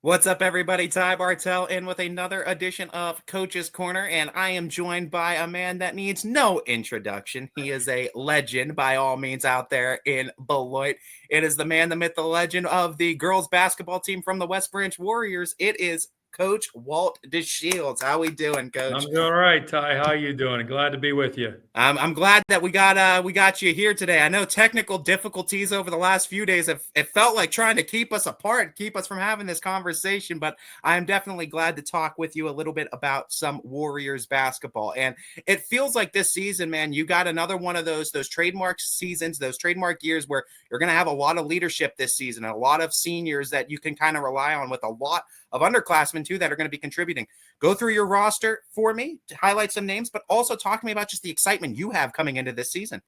What's up, everybody? Ty Bartell in with another edition of Coach's Corner, and I am joined by a man that needs no introduction. He is a legend by all means out there in Beloit. It is the man, the myth, the legend of the girls basketball team from the West Branch Warriors. It is Coach Walt Deshields. How we doing, Coach? I'm doing all right, Ty. How you doing? Glad to be with you. I'm glad that we got you here today. I know technical difficulties over the last few days have it felt like trying to keep us apart, keep us from having this conversation, but I am definitely glad to talk with you a little bit about some Warriors basketball. And it feels like this season, man, you got another one of those trademark seasons, those trademark years where you're going to have a lot of leadership this season, and a lot of seniors that you can kind of rely on, with a lot of underclassmen too that are going to be contributing. Go through your roster for me to highlight some names, but also talk to me about just the excitement you have coming into this season.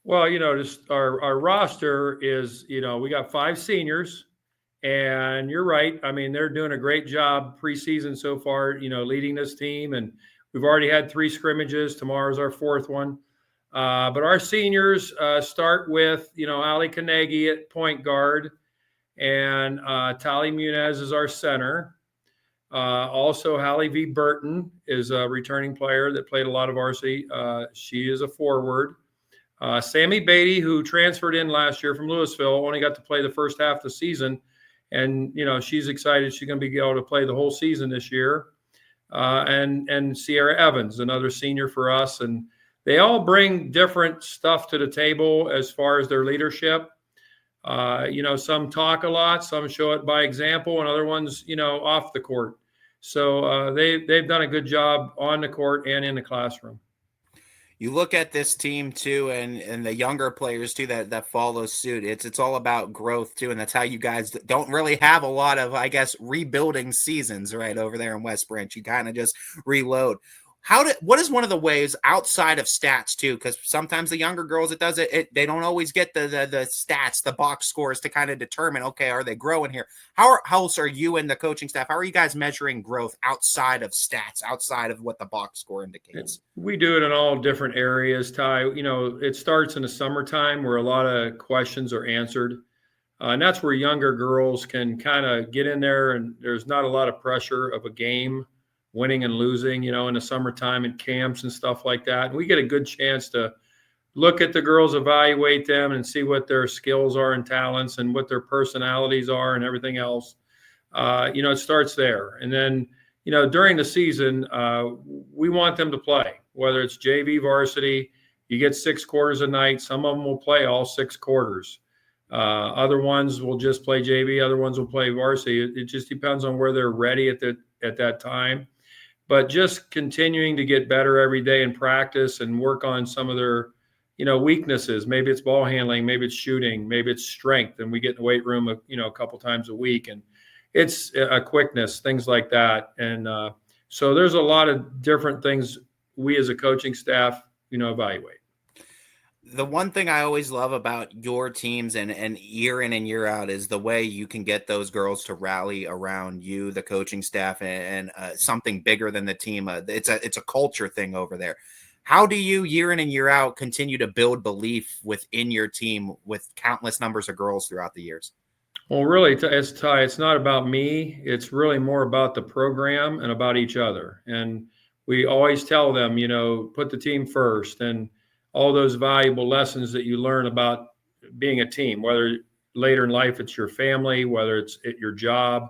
Well, just our roster is, we got 5 seniors, and you're right. I mean, they're doing a great job preseason so far, leading this team. And we've already had 3 scrimmages. Tomorrow's our 4th one. But our seniors start with, Ali Kanegi at point guard, and Tali Munez is our center. Also, Hallie V. Burton is a returning player that played a lot of varsity. She is a forward. Sammy Beatty, who transferred in last year from Louisville, only got to play the first half of the season. And, she's excited she's going to be able to play the whole season this year. And Sierra Evans, another senior for us. And they all bring different stuff to the table as far as their leadership. Some talk a lot, some show it by example, and other ones, off the court. So they've done a good job on the court and in the classroom. You look at this team too, and the younger players too that follow suit. It's all about growth too, and that's how you guys don't really have a lot of, I guess, rebuilding seasons right over there in West Branch. You kind of just reload. What is one of the ways outside of stats too? Because sometimes the younger girls, they don't always get the stats, the box scores to kind of determine, okay, are they growing here? How else are you and the coaching staff? How are you guys measuring growth outside of stats, outside of what the box score indicates? We do it in all different areas, Ty. It starts in the summertime where a lot of questions are answered. And that's where younger girls can kind of get in there, and there's not a lot of pressure of a game, winning and losing, in the summertime and camps and stuff like that. And we get a good chance to look at the girls, evaluate them, and see what their skills are and talents and what their personalities are and everything else. It starts there. And then, during the season, we want them to play, whether it's JV varsity. You get 6 quarters a night. Some of them will play all 6 quarters. Other ones will just play JV. Other ones will play varsity. It just depends on where they're ready at that time. But just continuing to get better every day in practice and work on some of their, weaknesses. Maybe it's ball handling, maybe it's shooting, maybe it's strength. And we get in the weight room, a couple times a week, and it's a quickness, things like that. And so there's a lot of different things we as a coaching staff, evaluate. The one thing I always love about your teams and year in and year out is the way you can get those girls to rally around you, the coaching staff, and something bigger than the team. It's a culture thing over there. How do you, year in and year out, continue to build belief within your team with countless numbers of girls throughout the years? Well, really, it's not about me. It's really more about the program and about each other. And we always tell them, put the team first, and all those valuable lessons that you learn about being a team, whether later in life it's your family, whether it's at your job,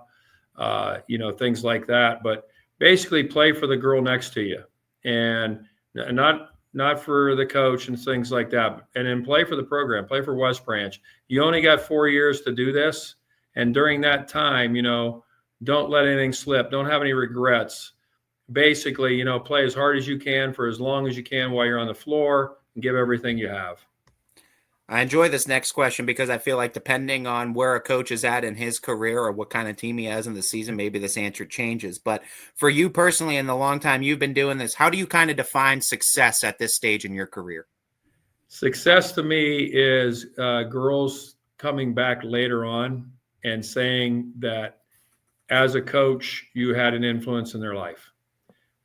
things like that. But basically play for the girl next to you, and not for the coach and things like that. And then play for the program, play for West Branch. You only got 4 years to do this. And during that time, don't let anything slip. Don't have any regrets. Basically, play as hard as you can for as long as you can while you're on the floor, and give everything you have. I enjoy this next question because I feel like depending on where a coach is at in his career or what kind of team he has in the season, maybe this answer changes. But for you personally, in the long time you've been doing this, how do you kind of define success at this stage in your career? Success to me is girls coming back later on and saying that as a coach, you had an influence in their life.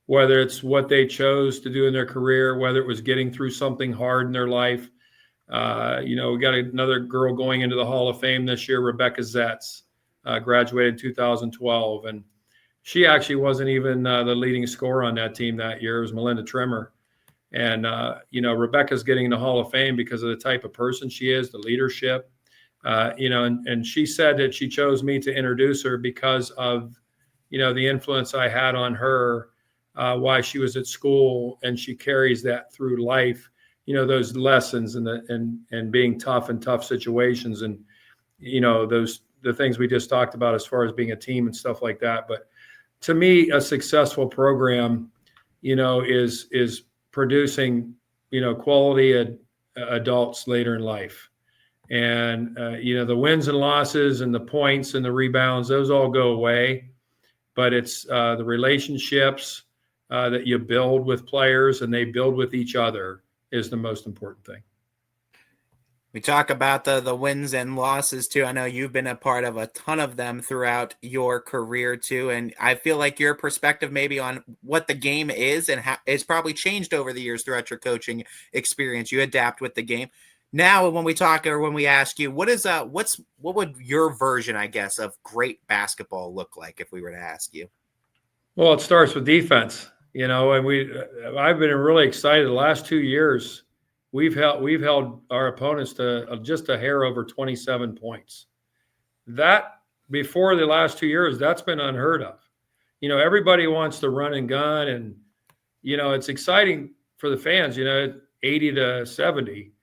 Whether it's what they chose to do in their career, whether it was getting through something hard in their life. We got another girl going into the Hall of Fame this year, Rebecca Zetz. graduated in 2012. And she actually wasn't even the leading scorer on that team that year. It was Melinda Trimmer. And, Rebecca's getting in the Hall of Fame because of the type of person she is, the leadership. And she said that she chose me to introduce her because of, the influence I had on her while she was at school, and she carries that through life, those lessons and being tough in tough situations, and, the things we just talked about as far as being a team and stuff like that. But to me, a successful program, is producing, quality adults later in life. And, the wins and losses and the points and the rebounds, those all go away. But it's the relationships that you build with players and they build with each other is the most important thing. We talk about the wins and losses too. I know you've been a part of a ton of them throughout your career too, and I feel like your perspective maybe on what the game is and how it's probably changed over the years throughout your coaching experience. You adapt with the game. Now, when we talk or when we ask you, what would your version, I guess, of great basketball look like if we were to ask you? Well, it starts with defense, and I've been really excited the last 2 years. We've held our opponents to just a hair over 27 points. That before the last 2 years, that's been unheard of. Everybody wants to run and gun, and it's exciting for the fans. 80 to 70.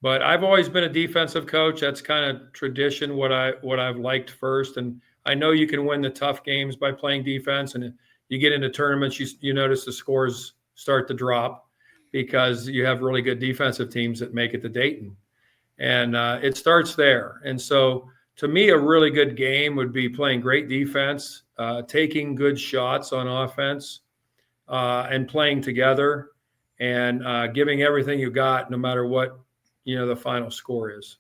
But I've always been a defensive coach. That's kind of tradition. What I've liked first, and I know you can win the tough games by playing defense. And you get into tournaments, you notice the scores start to drop because you have really good defensive teams that make it to Dayton, and it starts there. And so, to me, a really good game would be playing great defense, taking good shots on offense, and playing together, and giving everything you got, no matter what the final score is.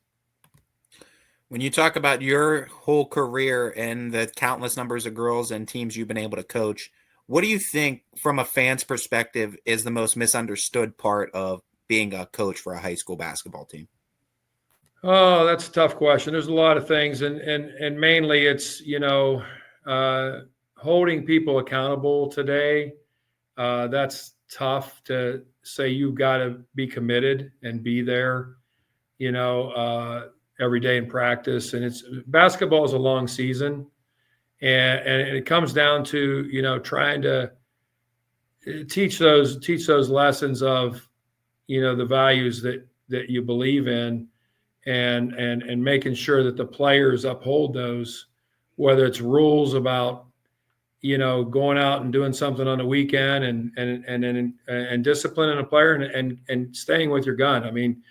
When you talk about your whole career and the countless numbers of girls and teams you've been able to coach, what do you think, from a fan's perspective, is the most misunderstood part of being a coach for a high school basketball team? Oh, that's a tough question. There's a lot of things, and mainly it's holding people accountable today. That's tough to say. You've got to be committed and be there, every day in practice. And basketball is a long season. And it comes down to, trying to teach those lessons of, the values that you believe in, and making sure that the players uphold those, whether it's rules about, going out and doing something on the weekend and disciplining a player and staying with your gun. I mean,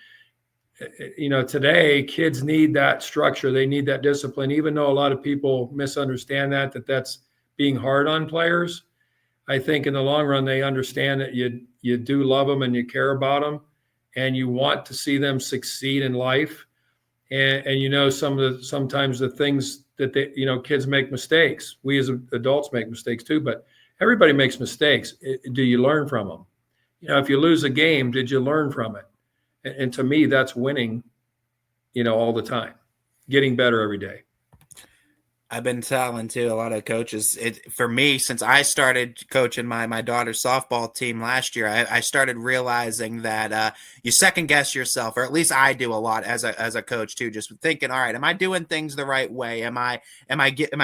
today kids need that structure. They need that discipline, even though a lot of people misunderstand that's being hard on players. I think in the long run, they understand that you do love them and you care about them and you want to see them succeed in life. And sometimes the things that kids make mistakes. We as adults make mistakes too, but everybody makes mistakes. Do you learn from them? If you lose a game, did you learn from it? And to me, that's winning, all the time, getting better every day. I've been telling to a lot of coaches, for me, since I started coaching my daughter's softball team last year, I started realizing that you second guess yourself, or at least I do a lot as a coach too, just thinking, all right, am I doing things the right way? Am I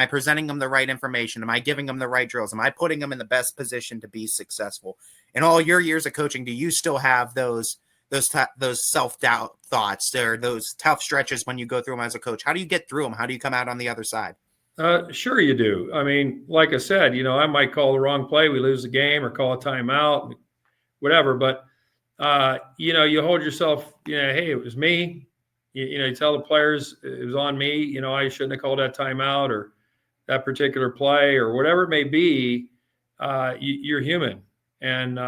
presenting them the right information? Am I giving them the right drills? Am I putting them in the best position to be successful? In all your years of coaching, do you still have those self-doubt thoughts, or those tough stretches when you go through them as a coach? How do you get through them? How do you come out on the other side? Sure you do. I mean, like I said, I might call the wrong play. We lose the game, or call a timeout, whatever. But, you hold yourself, hey, it was me. You tell the players it was on me. I shouldn't have called that timeout or that particular play or whatever it may be. You're human. And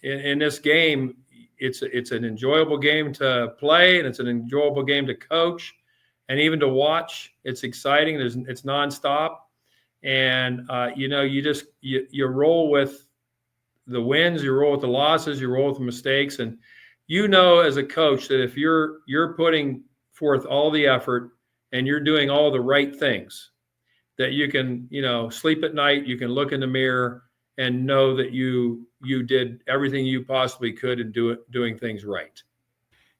in this game, it's an enjoyable game to play, and it's an enjoyable game to coach. And even to watch. It's exciting. It's nonstop. And, you roll with the wins, you roll with the losses, you roll with the mistakes. And, as a coach, that if you're putting forth all the effort and you're doing all the right things, that you can, sleep at night, you can look in the mirror and know that you did everything you possibly could in doing things right.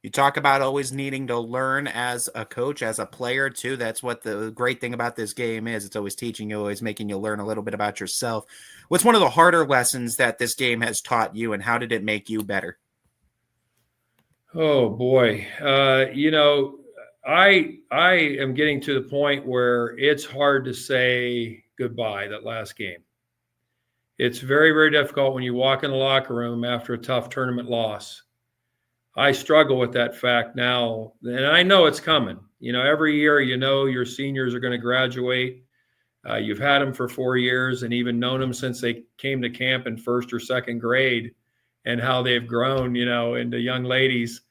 You talk about always needing to learn as a coach, as a player too. That's what the great thing about this game is. It's always teaching you, always making you learn a little bit about yourself. What's one of the harder lessons that this game has taught you, and how did it make you better? Oh boy. I am getting to the point where it's hard to say goodbye that last game. It's very, very difficult when you walk in the locker room after a tough tournament loss. I struggle with that fact now, and I know it's coming. Every year, your seniors are going to graduate. You've had them for 4 years and even known them since they came to camp in first or second grade, and how they've grown, into young ladies.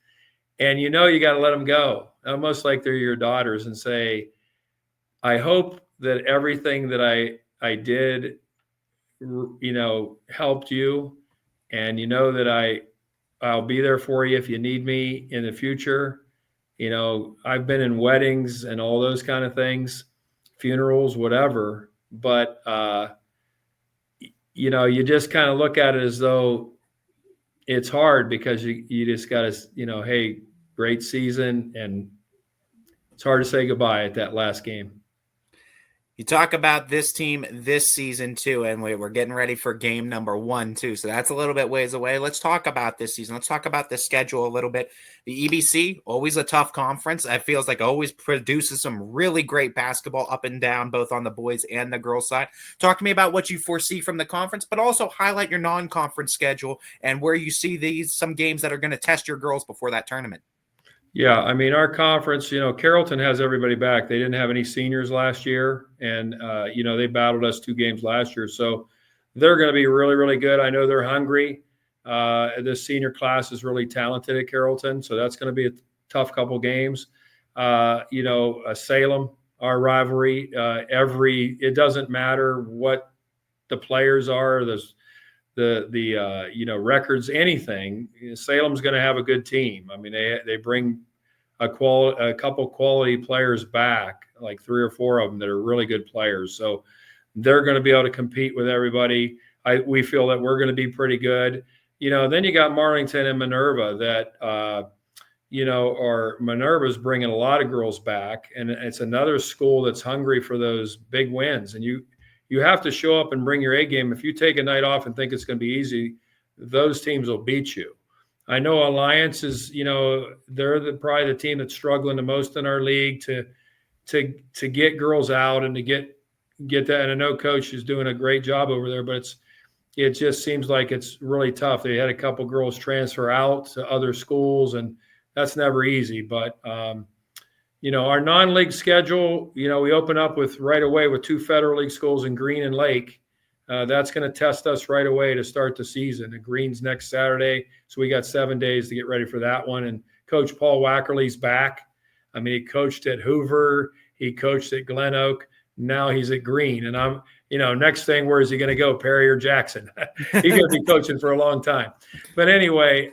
And you got to let them go, almost like they're your daughters, and say, I hope that everything that I did, helped you, and that I'll be there for you if you need me in the future. I've been in weddings and all those kind of things, funerals, whatever. But, you just kind of look at it as though it's hard, because you just got to, hey, great season. And it's hard to say goodbye at that last game. You talk about this team this season too, and we're getting ready for game number 1 too. So that's a little bit ways away. Let's talk about this season. Let's talk about the schedule a little bit. The EBC, always a tough conference. It feels like always produces some really great basketball up and down, both on the boys and the girls side. Talk to me about what you foresee from the conference, but also highlight your non-conference schedule and where you see some games that are going to test your girls before that tournament. Yeah, I mean, our conference, Carrollton has everybody back. They didn't have any seniors last year, and, they battled us 2 games last year. So they're going to be really, really good. I know they're hungry. This senior class is really talented at Carrollton, so that's going to be a tough couple games. Salem, our rivalry, it doesn't matter what the players are, the records, anything. Salem's going to have a good team. I mean, they bring a couple quality players back, like 3 or 4 of them that are really good players. So they're going to be able to compete with everybody. We feel that we're going to be pretty good. Then you got Marlington and Minerva that, Minerva's bringing a lot of girls back, and it's another school that's hungry for those big wins. And you have to show up and bring your A game. If you take a night off and think it's going to be easy, those teams will beat you. I know Alliance is, they're probably the team that's struggling the most in our league to get girls out and to get that. And I know Coach is doing a great job over there, but it just seems like it's really tough. They had a couple girls transfer out to other schools, and that's never easy. But our non-league schedule, we open up right away with 2 federal league schools in Green and Lake. That's going to test us right away to start the season. The Green's next Saturday, so we got 7 days to get ready for that one. And Coach Paul Wackerly's back. I mean, he coached at Hoover, he coached at Glen Oak, now he's at Green. And I'm, next thing, where is he going to go, Perry or Jackson? He's going to be coaching for a long time. But anyway,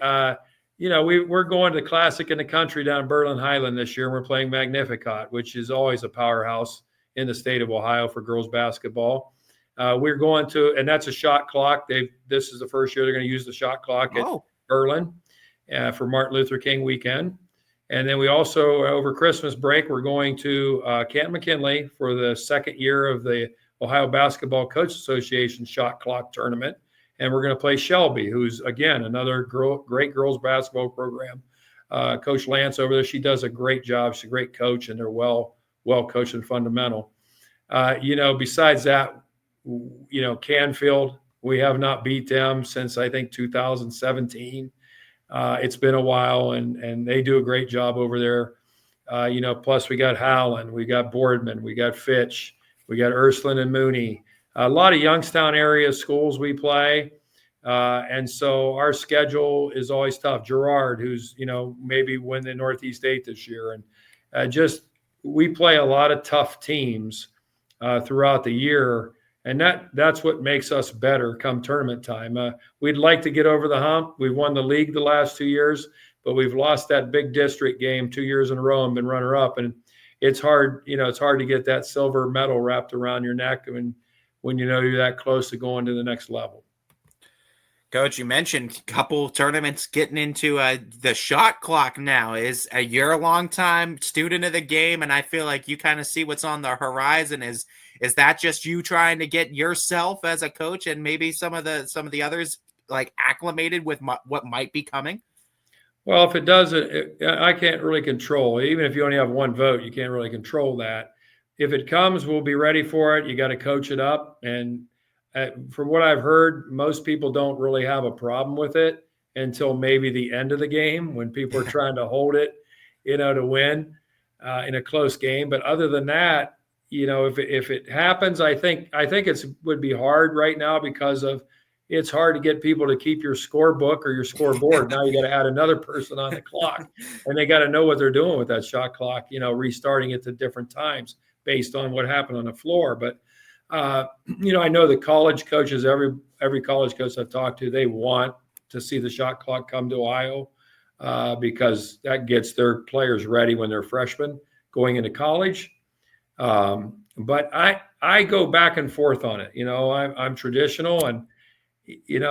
we're going to the Classic in the Country down in Berlin Highland this year. And we're playing Magnificat, which is always a powerhouse in the state of Ohio for girls basketball. We're going to, and that's a shot clock. This is the first year they're going to use the shot clock at Berlin for Martin Luther King weekend. And then we also, over Christmas break, we're going to Canton McKinley for the second year of the Ohio Basketball Coach Association shot clock tournament. And we're going to play Shelby, who's, again, another great girls basketball program. Coach Lance over there, she does a great job. She's a great coach, and they're well coached and fundamental. Besides that, Canfield, we have not beat them since, I think, 2017. It's been a while, and they do a great job over there. Plus we got Howland, we got Boardman, we got Fitch, we got Ursuline and Mooney. A lot of Youngstown area schools we play. And so our schedule is always tough. Girard, who's, maybe win the Northeast 8 this year. And we play a lot of tough teams throughout the year. And that's what makes us better come tournament time. We'd like to get over the hump. We've won the league the last 2 years, but we've lost that big district game 2 years in a row and been runner-up. And it's hard, it's hard to get that silver medal wrapped around your neck when you're that close to going to the next level. Coach, you mentioned a couple tournaments getting into the shot clock now. You're a long time student of the game, and I feel like you kind of see what's on the horizon. Is that just you trying to get yourself as a coach and maybe some of the others like acclimated with what might be coming? Well, if it doesn't, I can't really control. Even if you only have one vote, you can't really control that. If it comes, we'll be ready for it. You got to coach it up. And from what I've heard, most people don't really have a problem with it until maybe the end of the game when people are trying to hold it, to win in a close game. But other than that, if it happens, I think it would be hard right now because it's hard to get people to keep your scorebook or your scoreboard. Now you got to add another person on the clock, and they got to know what they're doing with that shot clock, restarting it to different times based on what happened on the floor. But, I know the college coaches, every college coach I've talked to, they want to see the shot clock come to Ohio because that gets their players ready when they're freshmen going into college. But I go back and forth on it. I'm traditional, and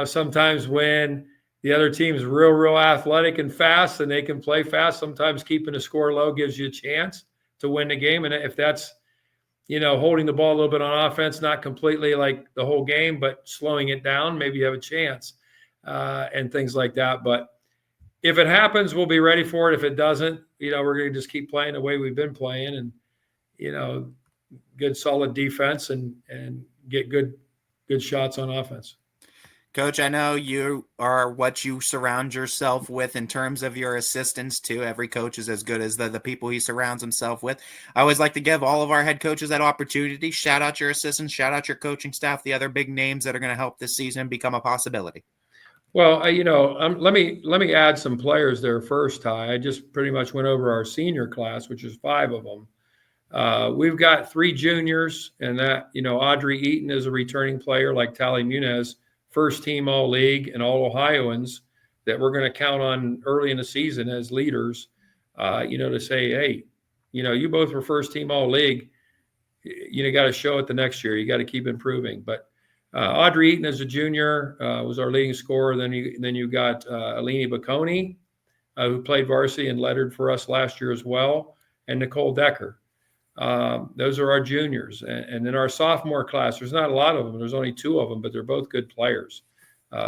sometimes when the other team's real athletic and fast and they can play fast, sometimes keeping the score low gives you a chance to win the game. And if that's, holding the ball a little bit on offense, not completely like the whole game, but slowing it down, maybe you have a chance and things like that. But if it happens, we'll be ready for it. If it doesn't, we're going to just keep playing the way we've been playing and, good solid defense and get good shots on offense. Coach, I know you are what you surround yourself with in terms of your assistants too. Every coach is as good as the people he surrounds himself with. I always like to give all of our head coaches that opportunity. Shout out your assistants, shout out your coaching staff, the other big names that are going to help this season become a possibility. Well, let me add some players there first, Ty. I just pretty much went over our senior class, which is 5 of them. We've got 3 juniors, and that, Audrey Eaton is a returning player like Tally Munez, first team All-League and all Ohioans that we're going to count on early in the season as leaders, to say, hey, you both were first team All-League. You got to show it the next year. You got to keep improving. But Audrey Eaton as a junior was our leading scorer. Then you got Alini Bocconi, who played varsity and lettered for us last year as well, and Nicole Decker. Those are our juniors. And then our sophomore class, there's not a lot of them. There's only 2 of them, but they're both good players.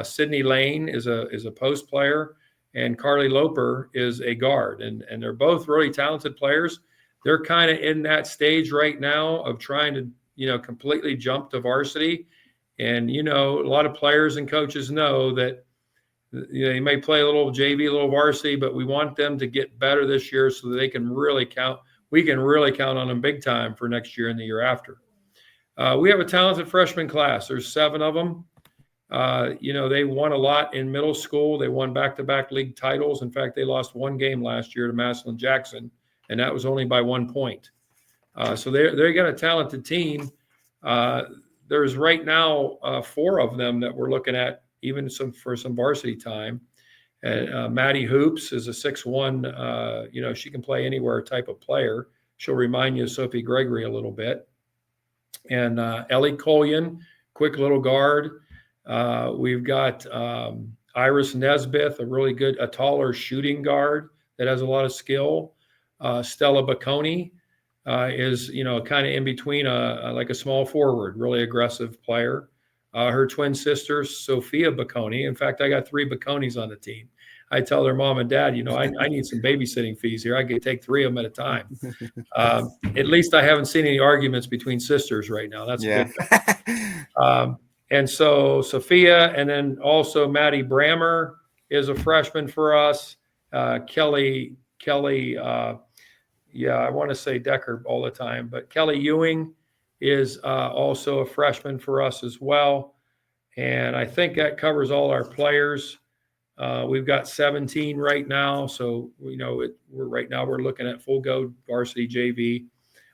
Sydney Lane is a post player, and Carly Loper is a guard. And they're both really talented players. They're kind of in that stage right now of trying to, completely jump to varsity. And, a lot of players and coaches know that, you may play a little JV, a little varsity, but we want them to get better this year so that they can really count. We can really count on them big time for next year and the year after. We have a talented freshman class. There's 7 of them. They won a lot in middle school. They won back-to-back league titles. In fact, they lost 1 game last year to Massillon Jackson, and that was only by 1 point. So they got a talented team. There's right now 4 of them that we're looking at, even for some varsity time. And Maddie Hoops is a 6'1", she can play anywhere type of player. She'll remind you of Sophie Gregory a little bit. And Ellie Collion, quick little guard. We've got Iris Nesbith, a taller shooting guard that has a lot of skill. Stella Bocconi is, kind of in between like a small forward, really aggressive player. Her twin sister, Sophia Bocconi. In fact, I got 3 Bocconis on the team. I tell their mom and dad, I need some babysitting fees here. I could take 3 of them at a time. At least I haven't seen any arguments between sisters right now. That's good. And so Sophia, and then also Maddie Brammer is a freshman for us. Kelly, I want to say Decker all the time, but Kelly Ewing is also a freshman for us as well. And I think that covers all our players. We've got 17 right now. So, we're looking at full go varsity JV.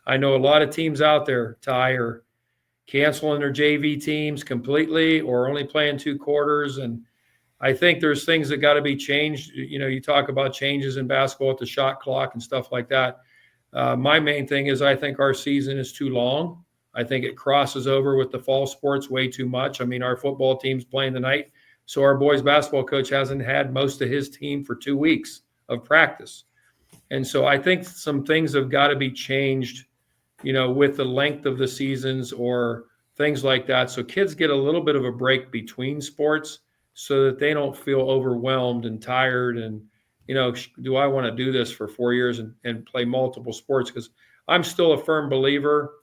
I know a lot of teams out there, Ty, are canceling their JV teams completely or only playing 2 quarters. And I think there's things that got to be changed. You talk about changes in basketball at the shot clock and stuff like that. My main thing is I think our season is too long. I think it crosses over with the fall sports way too much. I mean, our football team's playing tonight, so our boys basketball coach hasn't had most of his team for 2 weeks of practice. And so I think some things have got to be changed, with the length of the seasons or things like that. So kids get a little bit of a break between sports so that they don't feel overwhelmed and tired. And, do I want to do this for 4 years and play multiple sports? Because I'm still a firm believer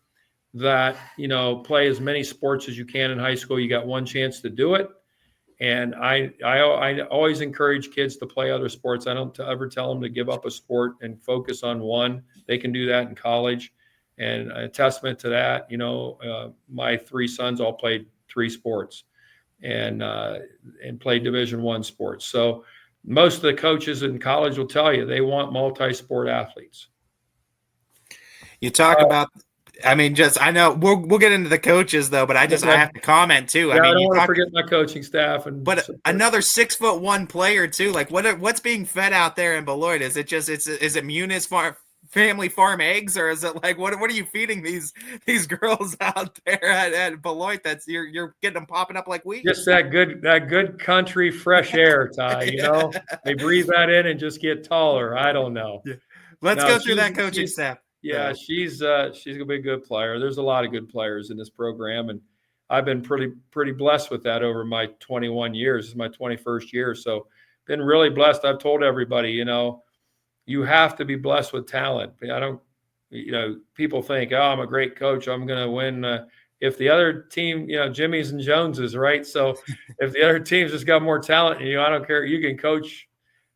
that, play as many sports as you can in high school. You got one chance to do it. And I always encourage kids to play other sports. I don't ever tell them to give up a sport and focus on one. They can do that in college. And a testament to that, my 3 sons all played 3 sports and played Division I sports. So most of the coaches in college will tell you they want multi-sport athletes. You talk about. I mean, I know we'll get into the coaches though, but I have to comment too. Yeah, I don't want to forget my coaching staff but another 6'1" player too. Like what's being fed out there in Beloit? Is it is it Muniz family farm eggs, or is it like what are you feeding these girls out there at Beloit that's you're getting them popping up like weeds? Just that good country fresh air, Ty. They breathe that in and just get taller. I don't know. Yeah. Let's go through that coaching staff. Yeah, she's gonna be a good player. There's a lot of good players in this program, and I've been pretty blessed with that over my 21 years. This is my 21st year, so been really blessed. I've told everybody, you have to be blessed with talent. I don't, people think, oh, I'm a great coach, I'm going to win. If the other team, Jimmy's and Joneses, right? So if the other team's just got more talent than you, I don't care. You can coach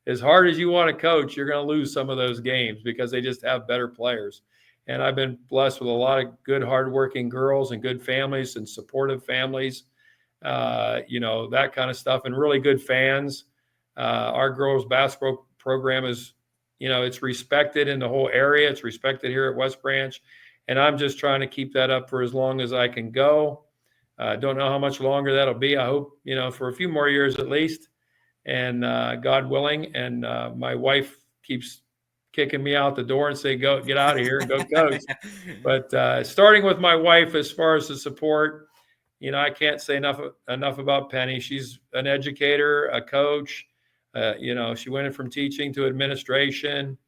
as hard as you want to coach, you're going to lose some of those games because they just have better players. And I've been blessed with a lot of good, hardworking girls and good families and supportive families, that kind of stuff, and really good fans. Our girls basketball program is, it's respected in the whole area. It's respected here at West Branch. And I'm just trying to keep that up for as long as I can go. Don't know how much longer that'll be. I hope, for a few more years at least. And God willing, and my wife keeps kicking me out the door and say, go get out of here and go coach. But starting with my wife, as far as the support, I can't say enough about Penny. She's an educator, a coach. She went from teaching to administration.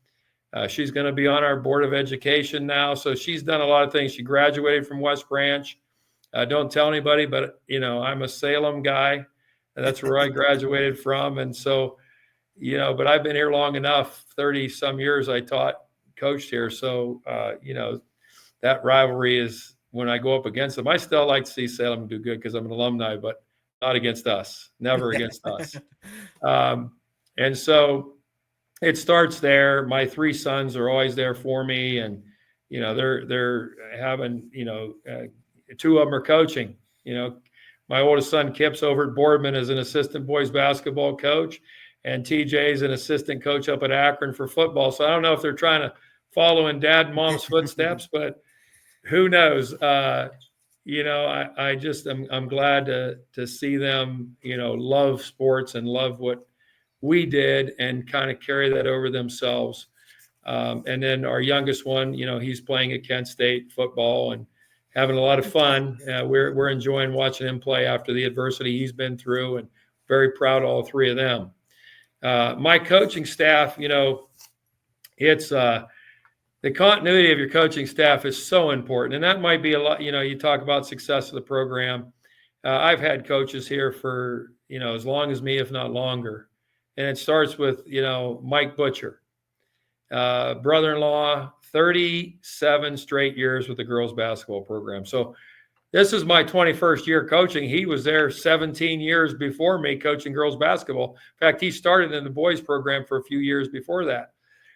She's going to be on our board of education now. So she's done a lot of things. She graduated from West Branch. Don't tell anybody, but I'm a Salem guy. And that's where I graduated from. And so, but I've been here long enough, 30 some years I coached here. So, that rivalry is when I go up against them. I still like to see Salem do good because I'm an alumni, but not against us, never against us. And so it starts there. My 3 sons are always there for me. And, they're having, 2 of them are coaching, My oldest son, Kip's over at Boardman as an assistant boys basketball coach, and TJ is an assistant coach up at Akron for football. So I don't know if they're trying to follow in dad and mom's footsteps, but who knows? I'm glad to see them, love sports and love what we did and kind of carry that over themselves. And then our youngest one, he's playing at Kent State football and having a lot of fun. We're enjoying watching him play after the adversity he's been through, and very proud of all 3 of them. My coaching staff, it's the continuity of your coaching staff is so important, and that might be a lot. You talk about success of the program. I've had coaches here for as long as me, if not longer, and it starts with Mike Butcher, brother-in-law. 37 straight years with the girls basketball program. So this is my 21st year coaching. He was there 17 years before me coaching girls basketball. In fact, he started in the boys program for a few years before that.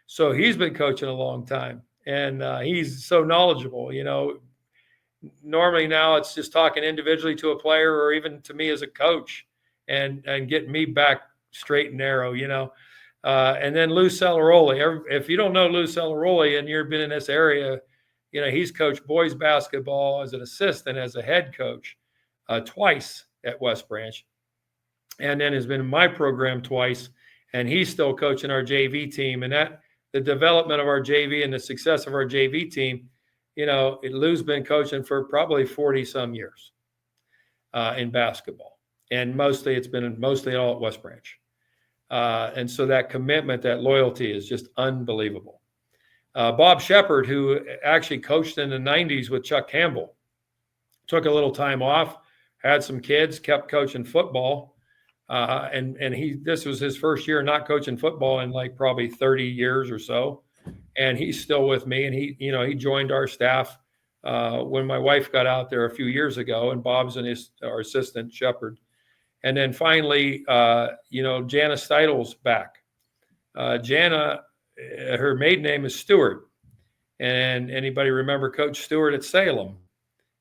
So he's been coaching a long time, and he's so knowledgeable. Normally now it's just talking individually to a player or even to me as a coach and getting me back straight and narrow, and then Lou Celeroli. If you don't know Lou Celeroli and you've been in this area, he's coached boys basketball as an assistant, as a head coach twice at West Branch, and then has been in my program twice, and he's still coaching our JV team. And the development of our JV and the success of our JV team, Lou's been coaching for probably 40 some years in basketball. And it's been mostly all at West Branch. And so that commitment, that loyalty is just unbelievable. Bob Shepard, who actually coached in the 90s with Chuck Campbell, took a little time off, had some kids, kept coaching football. And this was his first year not coaching football in like probably 30 years or so. And he's still with me. And he joined our staff when my wife got out there a few years ago, and Bob's our assistant Shepard. And then finally, Jana Steidel's back. Jana, her maiden name is Stewart. And anybody remember Coach Stewart at Salem?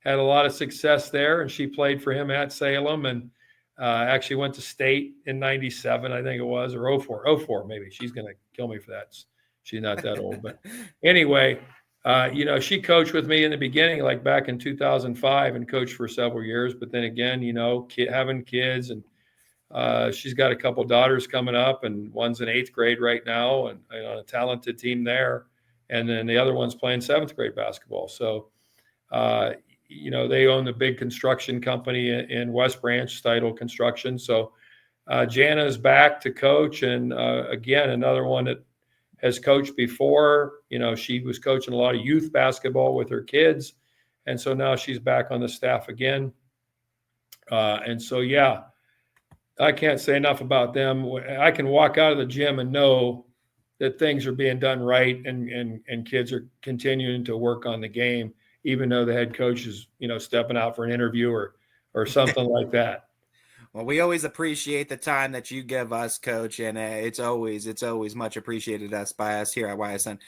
Had a lot of success there, and she played for him at Salem, and actually went to state in 97, I think it was, or 04 maybe. She's going to kill me for that. She's not that old. But anyway, she coached with me in the beginning, like back in 2005, and coached for several years. But then again, having kids, and she's got a couple daughters coming up, and one's in 8th grade right now, and on a talented team there. And then the other one's playing 7th grade basketball. So, they own the big construction company in West Branch, Steidel Construction. So Jana is back to coach. And again, another one that has coached before. She was coaching a lot of youth basketball with her kids. And so now she's back on the staff again. And so, yeah, I can't say enough about them. I can walk out of the gym and know that things are being done right, and kids are continuing to work on the game, even though the head coach is, stepping out for an interview or something like that. Well, we always appreciate the time that you give us, Coach, and it's always much appreciated by us here at YSN.